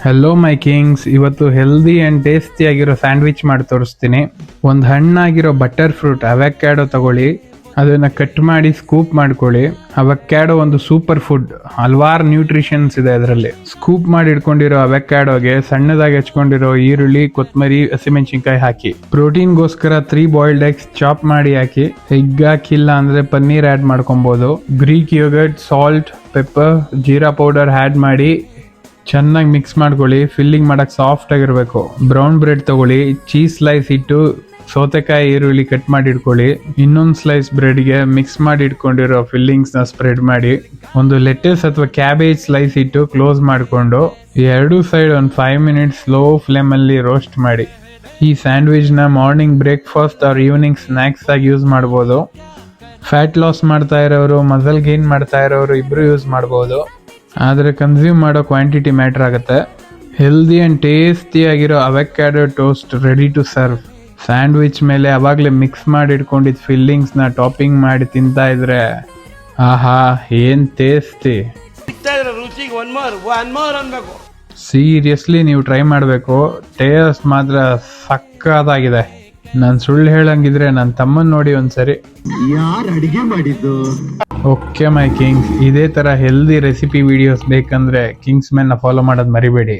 Hello ಮೈ Kings, ಇವತ್ತು healthy and tasty ಆಗಿರೋ sandwich ಮಾಡಿ ತೋರಿಸ್ತೀನಿ. ಒಂದು ಹಣ್ಣಾಗಿರೋ ಬಟರ್ ಫ್ರೂಟ್ ಅವಕ್ಯಾಡೋ ತಗೊಳ್ಳಿ, ಅದನ್ನು ಕಟ್ ಮಾಡಿ ಸ್ಕೂಪ್ ಮಾಡ್ಕೊಳ್ಳಿ. ಅವಕ್ಯಾಡೋ ಒಂದು ಸೂಪರ್ ಫುಡ್, ಹಲವಾರು ನ್ಯೂಟ್ರಿಷನ್ಸ್ ಇದೆ ಅದರಲ್ಲಿ. ಸ್ಕೂಪ್ ಮಾಡಿ ಇಟ್ಕೊಂಡಿರೋ ಅವಕ್ಯಾಡೋಗೆ ಸಣ್ಣದಾಗಿ ಹೆಚ್ಕೊಂಡಿರೋ ಈರುಳ್ಳಿ, ಕೊತ್ತಂಬರಿ, ಹಸಿಮೆಣಸಿನ್ಕಾಯಿ ಹಾಕಿ. ಪ್ರೋಟೀನ್ಗೋಸ್ಕರ 3 ಬಾಯ್ಲ್ಡ್ ಎಗ್ಸ್ ಚಾಪ್ ಮಾಡಿ ಹಾಕಿ. ಎಗ್ ಹಾಕಿಲ್ಲ ಅಂದರೆ ಪನ್ನೀರ್ ಆ್ಯಡ್ ಮಾಡ್ಕೊಬೋದು. Greek yoghurt, salt, pepper, jeera powder add ಮಾಡಿ ಚೆನ್ನಾಗಿ ಮಿಕ್ಸ್ ಮಾಡ್ಕೊಳ್ಳಿ. ಫಿಲ್ಲಿಂಗ್ ಮಾಡಕ್ಕೆ ಸಾಫ್ಟ್ ಆಗಿರಬೇಕು. ಬ್ರೌನ್ ಬ್ರೆಡ್ ತಗೊಳ್ಳಿ, ಚೀಸ್ ಸ್ಲೈಸ್ ಇಟ್ಟು ಸೌತೆಕಾಯಿ, ಈರುಳ್ಳಿ ಕಟ್ ಮಾಡಿ ಇಟ್ಕೊಳ್ಳಿ. ಇನ್ನೊಂದು ಸ್ಲೈಸ್ ಬ್ರೆಡ್ಗೆ ಮಿಕ್ಸ್ ಮಾಡಿ ಇಟ್ಕೊಂಡಿರೋ ಫಿಲ್ಲಿಂಗ್ಸ್ನ ಸ್ಪ್ರೆಡ್ ಮಾಡಿ. ಒಂದು ಲೆಟಸ್ ಅಥವಾ ಕ್ಯಾಬೇಜ್ ಸ್ಲೈಸ್ ಇಟ್ಟು ಕ್ಲೋಸ್ ಮಾಡಿಕೊಂಡು ಎರಡೂ ಸೈಡ್ ಒಂದು 5 ಮಿನಿಟ್ಸ್ ಸ್ಲೋ ಫ್ಲೇಮಲ್ಲಿ ರೋಸ್ಟ್ ಮಾಡಿ. ಈ ಸ್ಯಾಂಡ್ವಿಚ್ನ morning breakfast or evening snacks ಆಗಿ ಯೂಸ್ ಮಾಡ್ಬೋದು. ಫ್ಯಾಟ್ ಲಾಸ್ ಮಾಡ್ತಾ ಇರೋರು, ಮಸಲ್ ಗೇನ್ ಮಾಡ್ತಾ ಇರೋರು ಇಬ್ಬರು ಯೂಸ್ ಮಾಡ್ಬೋದು. ಆದರೆ ಕನ್ಸ್ಯೂಮ್ ಮಾಡೋ ಕ್ವಾಂಟಿಟಿ ಮ್ಯಾಟ್ರ್ ಆಗುತ್ತೆ. ಹೆಲ್ದಿ ಆ್ಯಂಡ್ ಟೇಸ್ಟಿ ಆಗಿರೋ avocado toast ready to serve. Sandwich ಮೇಲೆ ಅವಾಗಲೇ ಮಿಕ್ಸ್ ಮಾಡಿ ಇಟ್ಕೊಂಡಿದ್ದ ಫಿಲ್ಲಿಂಗ್ಸ್ನ ಟಾಪಿಂಗ್ ಮಾಡಿ ತಿಂತಾ ಇದ್ರೆ ಆಹಾ, ಏನು ಟೇಸ್ಟಿ! ಸೀರಿಯಸ್ಲಿ ನೀವು ಟ್ರೈ ಮಾಡಬೇಕು. ಟೇಸ್ಟ್ ಮಾತ್ರ ಸಕ್ಕತ್ತಾಗಿದೆ. ನಾನು ಸುಳ್ಳು ಹೇಳಂಗಿದ್ರೆ ನನ್ನ ತಮ್ಮನ್ ನೋಡಿ ಒಂದ್ಸರಿ. ಯಾರು ಅಡಿಗೆ ಮಾಡಿದ್ದು? ಓಕೆ ಮೈ ಕಿಂಗ್ಸ್, ಇದೇ ಥರ ಹೆಲ್ದಿ ರೆಸಿಪಿ ವಿಡಿಯೋಸ್ ಬೇಕಂದ್ರೆ ಕಿಂಗ್ಸ್ ಮೆನ್ನ ಫಾಲೋ ಮಾಡೋದು ಮರಿಬೇಡಿ.